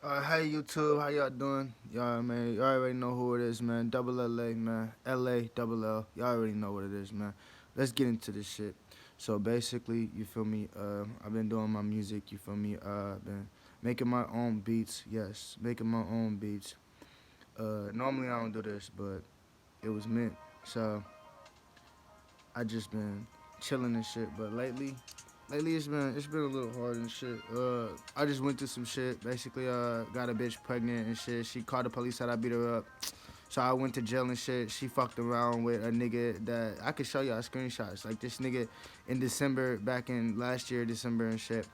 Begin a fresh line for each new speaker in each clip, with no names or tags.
Hey YouTube, how y'all doing? Y'all, man, y'all already know who it is, man. Double LA, man. LA, double L. Y'all already know what it is, man. Let's get into this shit. So basically, you feel me? I've been doing my music. You feel me? Been making my own beats. Yes, making my own beats. Normally I don't do this, but it was meant. So I just been chilling and shit. But lately it's been a little hard and shit. I just went through some shit. Basically, got a bitch pregnant and shit. She called the police, said I beat her up. So I went to jail and shit. She fucked around with a nigga that I could show y'all screenshots. Like this nigga in December, back in last year, December and shit.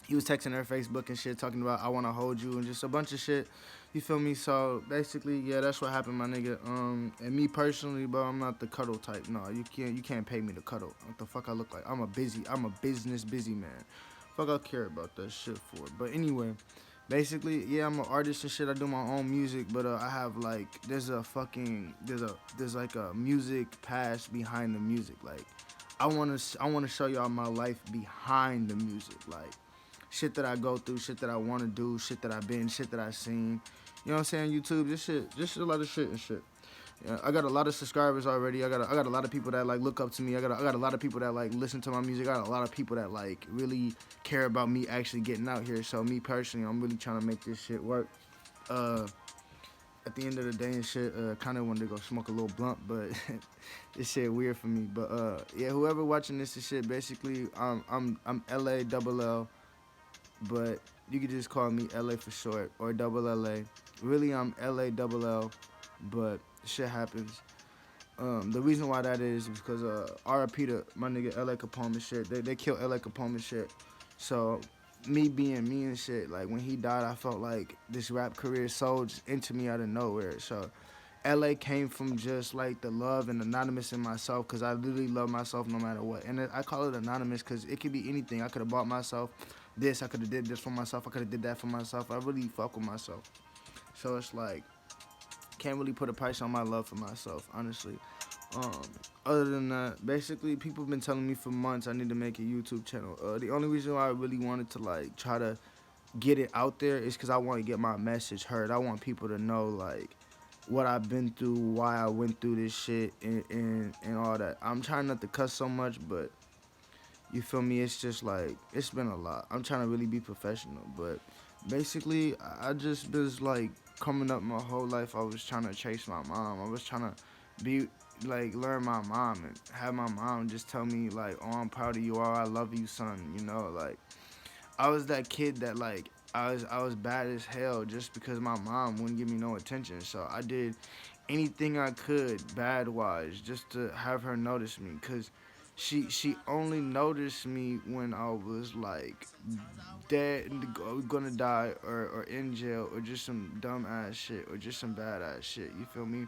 He was texting her Facebook and shit, talking about I wanna hold you and just a bunch of shit. You feel me? So basically, yeah, that's what happened, my nigga. And me personally, bro, I'm not the cuddle type. No, you can't pay me to cuddle. What the fuck I look like? I'm a business busy man. Fuck I care about that shit for. But anyway, basically, yeah, I'm an artist and shit. I do my own music, but I have like there's like a music past behind the music. Like I wanna show y'all my life behind the music. Like shit that I go through, shit that I want to do, shit that I've been, shit that I've seen. You know what I'm saying? YouTube, just a lot of shit and shit. Yeah, I got a lot of subscribers already. I got a lot of people that like look up to me. I got a lot of people that like listen to my music. I got a lot of people that like really care about me actually getting out here. So me personally, I'm really trying to make this shit work. Uh, at the end of the day and shit, kind of wanted to go smoke a little blunt, but this shit weird for me. But yeah, whoever watching this and shit, basically, I'm LA double L, but you could just call me LA for short or double LA. Really, I'm LA double L, but shit happens. The reason why that is because RIP to my nigga LA Capone and shit. They killed LA Capone and shit. So me being me and shit, like when he died, I felt like this rap career sold into me out of nowhere. So LA came from just like the love and anonymous in myself because I literally love myself no matter what. And I call it anonymous because it could be anything. I could have bought myself this. I could have did this for myself. I could have did that for myself. I really fuck with myself. So it's like can't really put a price on my love for myself, honestly. Um, Other than that, basically, people have been telling me for months I need to make a YouTube channel. The only reason why I really wanted to like try to get it out there is because I want to get my message heard. I want people to know like what I've been through, why I went through this shit, and all that. I'm trying not to cuss so much, but you feel me? It's just like it's been a lot. I'm trying to really be professional, but basically, I just was like coming up my whole life. I was trying to chase my mom. I was trying to be like learn my mom and have my mom just tell me like, "Oh, I'm proud of you. Oh, I love you, son." You know, like I was that kid that like I was bad as hell just because my mom wouldn't give me no attention. So I did anything I could bad wise just to have her notice me cuz she only noticed me when I was like dead gonna die or in jail or just some dumb ass shit or just some bad ass shit. You feel me?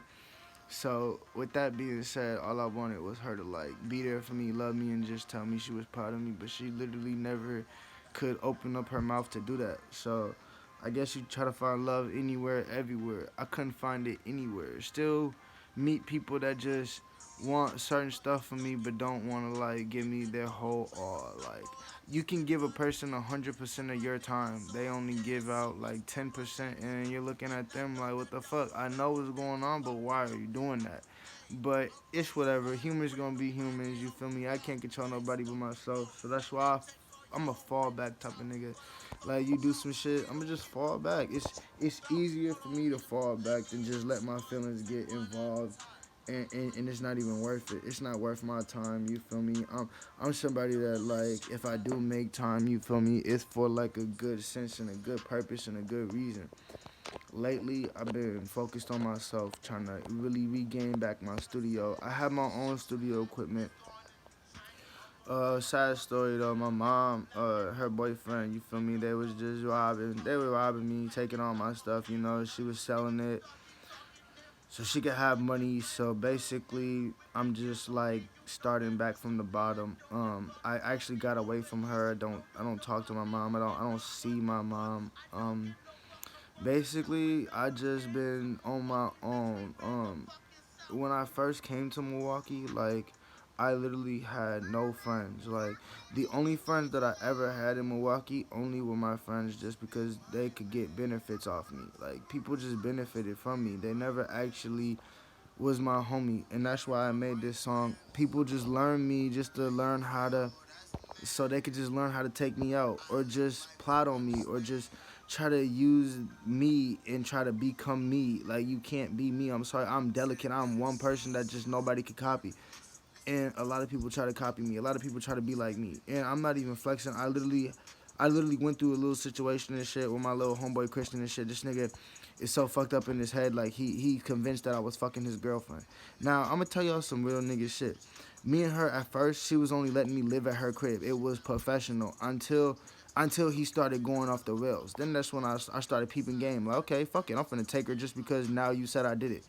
So with that being said, all I wanted was her to like be there for me, love me, and just tell me she was proud of me. But she literally never could open up her mouth to do that. So I guess you try to find love anywhere, everywhere. I couldn't find it anywhere. Still meet people that just want certain stuff from me but don't want to like give me their whole all. Like you can give a person 100% of your time. They only give out like 10%, and you're looking at them like, what the fuck? I know what's going on, but why are you doing that? But it's whatever. Humans gonna be humans. You feel me? I can't control nobody but myself. So that's why I'm a fallback type of nigga. Like you do some shit, I'ma just fall back. It's easier for me to fall back than just let my feelings get involved. And it's not even worth it. It's not worth my time. You feel me? I'm somebody that like if I do make time, you feel me? It's for like a good sense and a good purpose and a good reason. Lately, I've been focused on myself, trying to really regain back my studio. I have my own studio equipment. Sad story though. My mom, her boyfriend, you feel me? They was just robbing. They were robbing me, taking all my stuff. You know, she was selling it so she could have money. So basically, I'm just like starting back from the bottom. I actually got away from her. I don't talk to my mom. I don't see my mom. Basically, I just been on my own. When I first came to Milwaukee, like I literally had no friends. Like the only friends that I ever had in Milwaukee only were my friends just because they could get benefits off me. Like people just benefited from me. They never actually was my homie, and that's why I made this song. People just learn me just to learn how to, so they could just learn how to take me out, or just plot on me, or just try to use me and try to become me. Like you can't be me. I'm sorry. I'm delicate. I'm one person that just nobody could copy. And a lot of people try to copy me. A lot of people try to be like me. And I'm not even flexing. I literally went through a little situation and shit with my little homeboy Christian and shit. This nigga is so fucked up in his head. Like he convinced that I was fucking his girlfriend. Now I'm gonna tell y'all some real nigga shit. Me and her at first, she was only letting me live at her crib. It was professional until he started going off the rails. Then that's when I started peeping game. Like, okay, fuck it, I'm finna take her just because now you said I did it.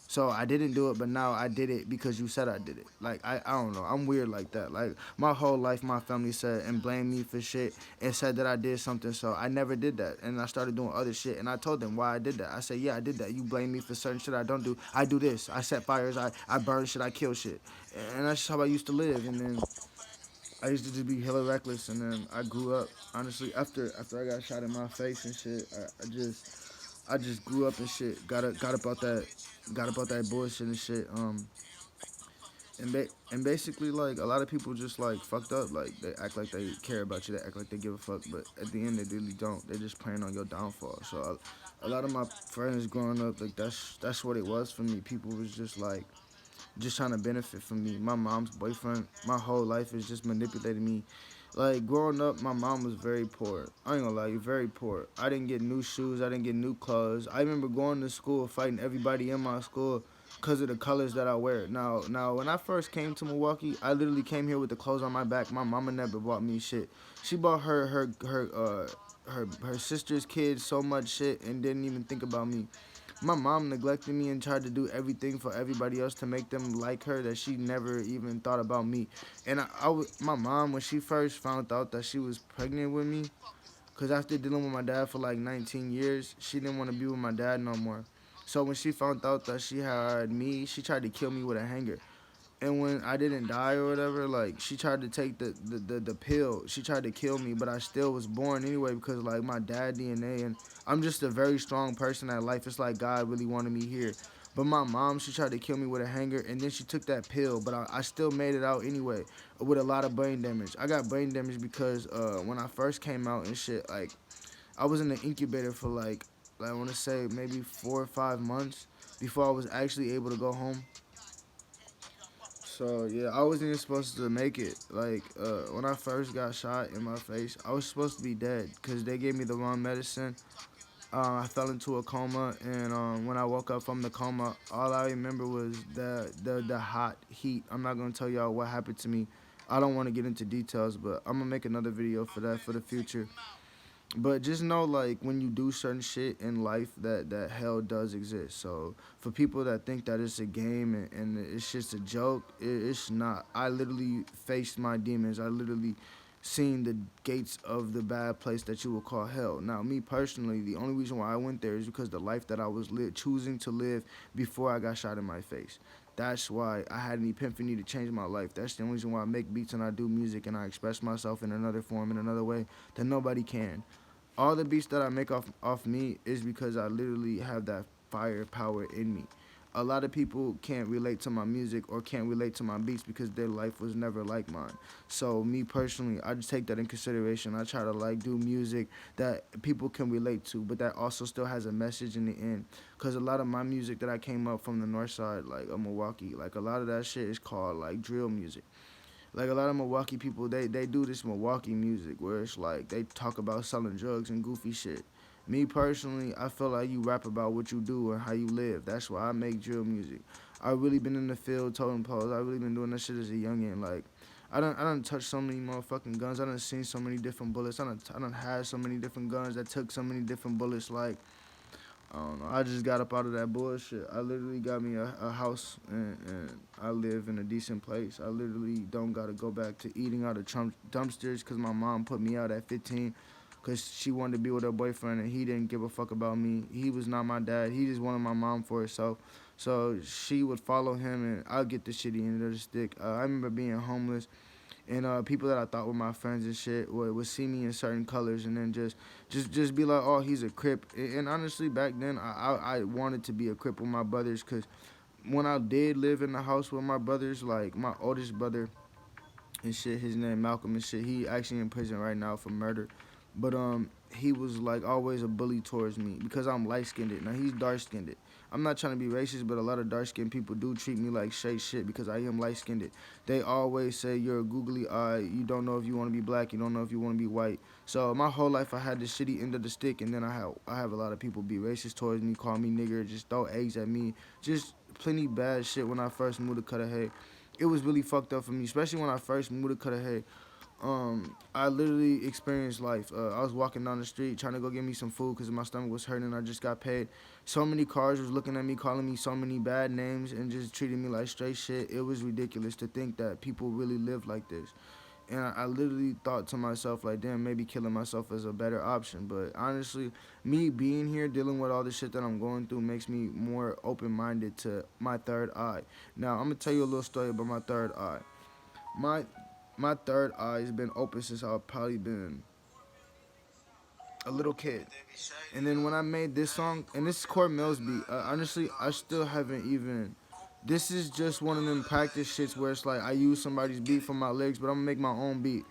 So I didn't do it, but now I did it because you said I did it. Like I don't know. I'm weird like that. Like my whole life, my family said and blamed me for shit and said that I did something. So I never did that, and I started doing other shit. And I told them why I did that. I said, yeah, I did that. You blame me for certain shit I don't do. I do this. I set fires. I burn shit. I kill shit. And that's just how I used to live. And then I used to just be hella reckless. And then I grew up. Honestly, after I got shot in my face and shit, I just grew up and shit. Got about that bullshit and shit. And basically like a lot of people just like fucked up. Like they act like they care about you. They act like they give a fuck, but at the end they really don't. They're just preying on your downfall. So a lot of my friends growing up, like that's what it was for me. People was just like just trying to benefit from me. My mom's boyfriend, my whole life is just manipulating me. Like growing up, my mom was very poor. I ain't gonna lie, you very poor. I didn't get new shoes. I didn't get new clothes. I remember going to school fighting everybody in my school because of the colors that I wear. Now, when I first came to Milwaukee, I literally came here with the clothes on my back. My mama never bought me shit. She bought her sister's kids so much shit and didn't even think about me. My mom neglected me and tried to do everything for everybody else to make them like her that she never even thought about me. And my mom, when she first found out that she was pregnant with me, because after dealing with my dad for like 19 years, she didn't want to be with my dad no more. So when she found out that she had me, she tried to kill me with a hanger. And when I didn't die or whatever, like she tried to take the pill. She tried to kill me, but I still was born anyway because like my dad DNA, and I'm just a very strong person at life. It's like God really wanted me here. But my mom, she tried to kill me with a hanger, and then she took that pill, but I still made it out anyway with a lot of brain damage. I got brain damage because when I first came out and shit, like I was in the incubator for like I want to say maybe 4 or 5 months before I was actually able to go home. So yeah, I wasn't even supposed to make it. Like when I first got shot in my face, I was supposed to be dead because they gave me the wrong medicine. I fell into a coma, and when I woke up from the coma, all I remember was the hot heat. I'm not gonna tell y'all what happened to me. I don't want to get into details, but I'm gonna make another video for that for the future. But just know, like, when you do certain shit in life, that hell does exist. So for people that think that it's a game and it's just a joke, it's not. I literally faced my demons. I literally seen the gates of the bad place that you would call hell. Now, me personally, the only reason why I went there is because the life that I was choosing to live before I got shot in my face. That's why I had an epiphany to change my life. That's the only reason why I make beats and I do music and I express myself in another form, in another way that nobody can. All the beats that I make off me is because I literally have that fire power in me. A lot of people can't relate to my music or can't relate to my beats because their life was never like mine. So me personally, I just take that in consideration. I try to like do music that people can relate to, but that also still has a message in the end. Cause a lot of my music that I came up from the north side, like of Milwaukee, like a lot of that shit is called like drill music. Like a lot of Milwaukee people, they do this Milwaukee music where it's like they talk about selling drugs and goofy shit. Me personally, I feel like you rap about what you do and how you live. That's why I make drill music. I really been in the field toting poles. I really been doing that shit as a youngin'. Like I done touched so many motherfucking guns. I done seen so many different bullets. I done had so many different guns that took so many different bullets. Like I don't know. I just got up out of that bullshit. I literally got me a house and I live in a decent place. I literally don't got to go back to eating out of dumpsters because my mom put me out at 15 because she wanted to be with her boyfriend and he didn't give a fuck about me. He was not my dad. He just wanted my mom for herself. So she would follow him, and I'll get the shitty end of the stick. I remember being homeless, and people that I thought were my friends and shit would see me in certain colors, and then just be like, oh, he's a Crip. And honestly, back then, I wanted to be a Crip with my brothers, because when I did live in the house with my brothers, like my oldest brother and shit, his name Malcolm and shit, he actually in prison right now for murder. But he was like always a bully towards me because I'm light skinned. Now he's dark skinned. I'm not trying to be racist, but a lot of dark skinned people do treat me like straight shit because I am light skinned. They always say you're a googly eye. You don't know if you want to be black. You don't know if you want to be white. So my whole life I had the shitty end of the stick, and then I have a lot of people be racist towards me, call me nigger, just throw eggs at me, just plenty bad shit when I first moved to Cudahy. It was really fucked up for me, especially when I first moved to Cudahy. I literally experienced life. I was walking down the street trying to go get me some food because my stomach was hurting. I just got paid. So many cars was looking at me, calling me so many bad names, and just treating me like straight shit. It was ridiculous to think that people really live like this. And I literally thought to myself, like, damn, maybe killing myself is a better option. But honestly, me being here, dealing with all the shit that I'm going through, makes me more open minded to my third eye. Now, I'm gonna tell you a little story about my third eye. My my third eye has been open since I've probably been a little kid. And then when I made this song, and this is Cornell's beat, honestly, I still haven't even. This is just one of them practice shits where it's like I use somebody's beat for my lyrics, but I'm gonna make my own beat,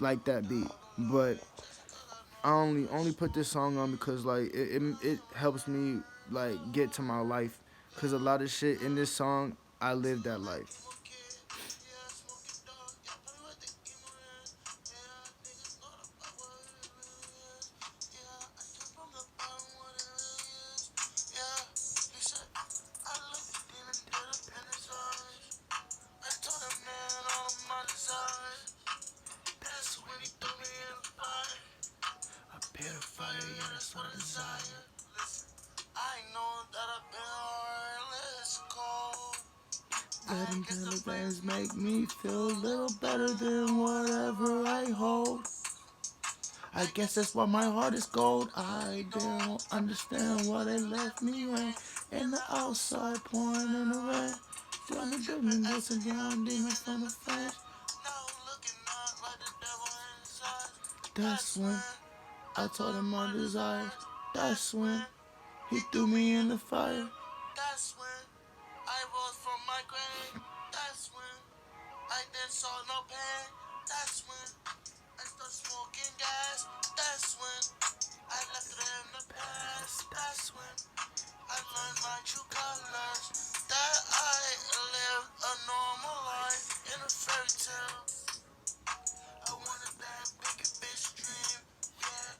like that beat. But I only put this song on because like it helps me like get to my life, cause a lot of shit in this song I lived that life. A bit of fire, yeah, that's what I desire. I know that I've been heartless cold. Letting kilograms make me feel a little better than whatever I hold. I guess that's why my heart is gold. I don't understand why they left me rain in the outside pouring in the rain. Tell me dripping this again, demon from the face. Now looking out like the devil inside. That's when I told him my desires. That's when he threw me in the fire. That's when I rose from my grave. That's when I then saw no pain. That's when I started smoking gas. That's when I left it in the past. That's when I learned my true colors. That I lived a normal life in a fairy tale. I wanted that big bitch dream. Yeah,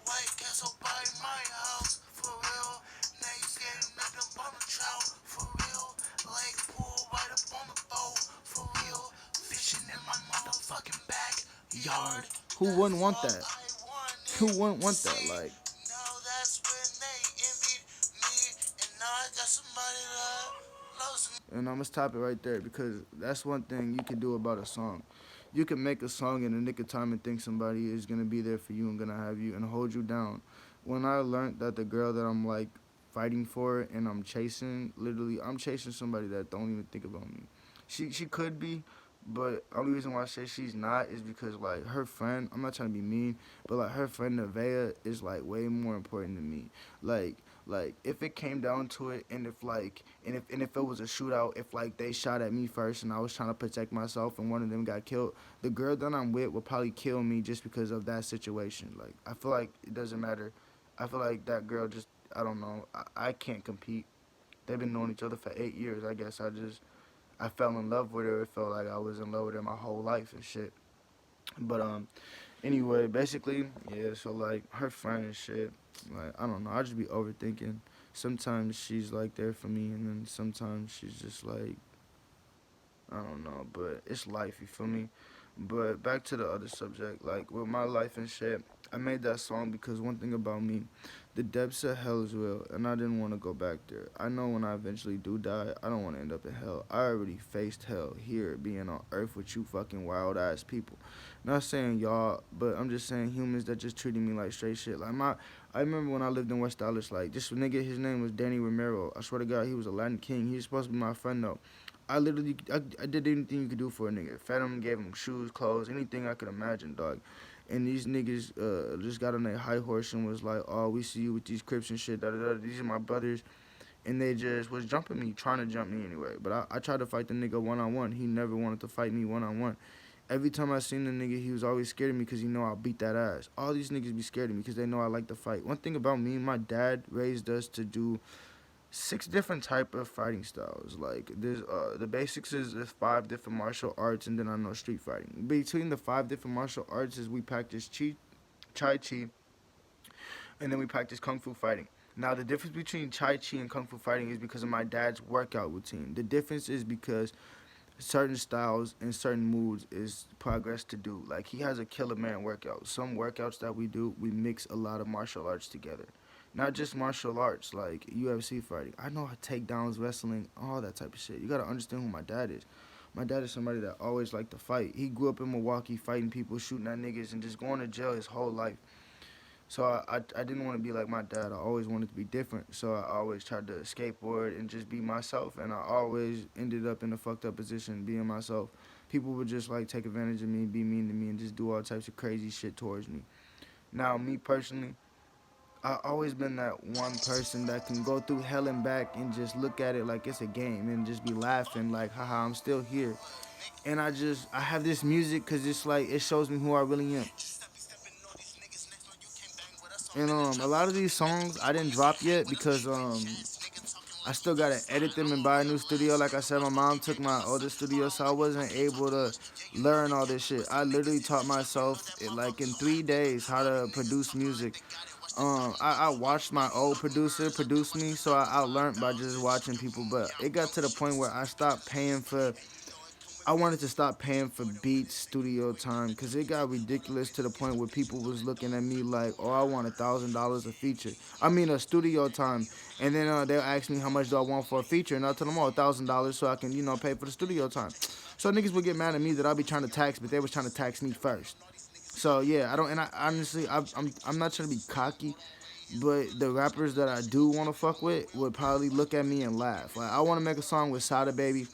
White Castle by my house. For real. Niggas getting nothing on the trout. For real. Lake pool right up on the boat. For real. Fishing in my motherfucking backyard. Who wouldn't want that? Who wouldn't want that? Like, now that's when they envied me. And now I got somebody that loves me. And I'm gonna stop it right there because that's one thing you can do about a song. You can make a song in the nick of time and think somebody is gonna be there for you and gonna have you and hold you down. When I learned that the girl that I'm like fighting for and I'm chasing, literally, I'm chasing somebody that don't even think about me. She could be, but only reason why I say she's not is because like her friend. I'm not trying to be mean, but like her friend Nevaeh is like way more important than me. Like if it came down to it, and if it was a shootout, if like they shot at me first and I was trying to protect myself and one of them got killed, the girl that I'm with would probably kill me just because of that situation. Like I feel like it doesn't matter. I feel like that girl just, I don't know. I can't compete. They've been knowing each other for 8 years. I guess I fell in love with her. It felt like I was in love with her my whole life and shit. But anyway, basically, yeah. So like her friend and shit. Like I don't know. I just be overthinking. Sometimes she's like there for me, and then sometimes she's just like, I don't know. But it's life. You feel me? But back to the other subject, like with my life and shit, I made that song because one thing about me, the depths of hell is real, and I didn't want to go back there. I know when I eventually do die, I don't want to end up in hell. I already faced hell here, being on earth with you fucking wild ass people. Not saying y'all, but I'm just saying humans that just treated me like straight shit. Like I remember when I lived in West Dallas, like this nigga, his name was Danny Romero. I swear to God, he was a Latin king. He was supposed to be my friend though. I did anything you could do for a nigga. Fed him, gave him shoes, clothes, anything I could imagine, dog. And these niggas just got on their high horse and was like, "Oh, we see you with these Crips and shit. Da, da, da. These are my brothers." And they just was jumping me, trying to jump me anyway. But I tried to fight the nigga one on one. He never wanted to fight me one on one. Every time I seen the nigga, he was always scared of me because he know I'll beat that ass. All these niggas be scared of me because they know I like to fight. One thing about me, my dad raised us to do 6 different type of fighting styles. Like there's the basics is there's 5 different martial arts, and then I know street fighting. Between the 5 different martial arts is we practice Chai Chi, and then we practice Kung Fu fighting. Now the difference between Chai Chi and Kung Fu fighting is because of my dad's workout routine. The difference is because certain styles and certain moves is progress to do. Like he has a killer man workout. Some workouts that we do, we mix a lot of martial arts together. Not just martial arts like UFC fighting. I know takedowns, wrestling, all that type of shit. You gotta understand who my dad is. My dad is somebody that always liked to fight. He grew up in Milwaukee fighting people, shooting at niggas, and just going to jail his whole life. So I didn't want to be like my dad. I always wanted to be different. So I always tried to skateboard and just be myself. And I always ended up in a fucked up position being myself. People would just like take advantage of me, be mean to me, and just do all types of crazy shit towards me. Now, me personally, I always been that one person that can go through hell and back and just look at it like it's a game and just be laughing like, haha, I'm still here. And I have this music because it's like, it shows me who I really am. And a lot of these songs I didn't drop yet because I still gotta edit them and buy a new studio. Like I said, my mom took my older studio, so I wasn't able to learn all this shit. I literally taught myself like in 3 days how to produce music. I watched my old producer produce me, so I learned by just watching people. But it got to the point where I wanted to stop paying for beats studio time because it got ridiculous to the point where people was looking at me like, oh, I want $1,000 a feature. I mean a studio time, and then they'll ask me how much do I want for a feature, and I'll tell them, oh, $1,000 so I can pay for the studio time. So niggas would get mad at me that I be trying to tax, but they was trying to tax me first. So yeah, I don't, and I honestly, I'm not trying to be cocky, but the rappers that I do want to fuck with would probably look at me and laugh. Like I want to make a song with Sada Baby.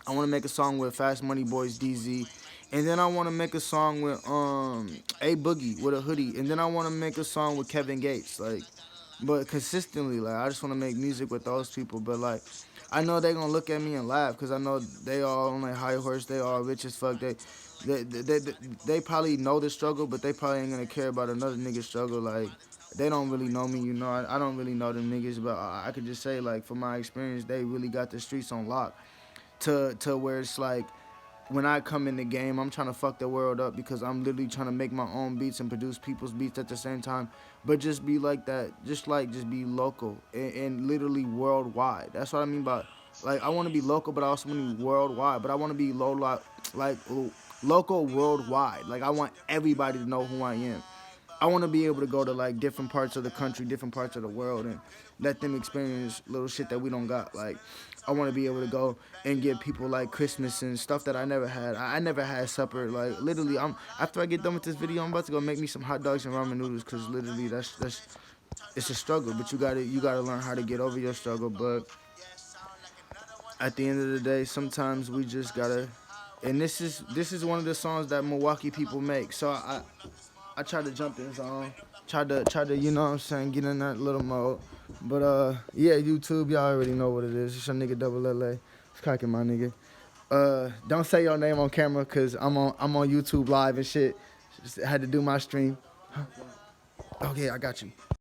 I want to make a song with Fast Money Boys DZ, and then I want to make a song with A Boogie with a hoodie, and then I want to make a song with Kevin Gates. Like, but consistently, like I just want to make music with those people. But like, I know they gonna look at me and laugh because I know they all on their high horse. They all rich as fuck. They probably know the struggle, but they probably ain't gonna care about another nigga's struggle. Like. They don't really know me, you know. I don't really know them niggas, but I could just say, like, from my experience, they really got the streets on lock to where it's like when I come in the game, I'm trying to fuck the world up because I'm literally trying to make my own beats and produce people's beats at the same time, but just be like that, just be local and literally worldwide. That's what I mean by like I want to be local, but I also want to be worldwide. But I want to be like local worldwide. Like I want everybody to know who I am. I want to be able to go to like different parts of the country, different parts of the world, and let them experience little shit that we don't got. Like, I want to be able to go and give people like Christmas and stuff that I never had. I never had supper. Like, literally, I'm after I get done with this video, I'm about to go make me some hot dogs and ramen noodles, cause literally that's it's a struggle. But you gotta learn how to get over your struggle. But at the end of the day, sometimes we just gotta. And this is one of the songs that Milwaukee people make. So I tried to jump in zone. Tried to, you know what I'm saying, get in that little mode. But yeah, YouTube, y'all already know what it is. It's your nigga Double LA. It's cracking my nigga. Don't say your name on camera cause I'm on YouTube live and shit. Just had to do my stream. Okay, I got you.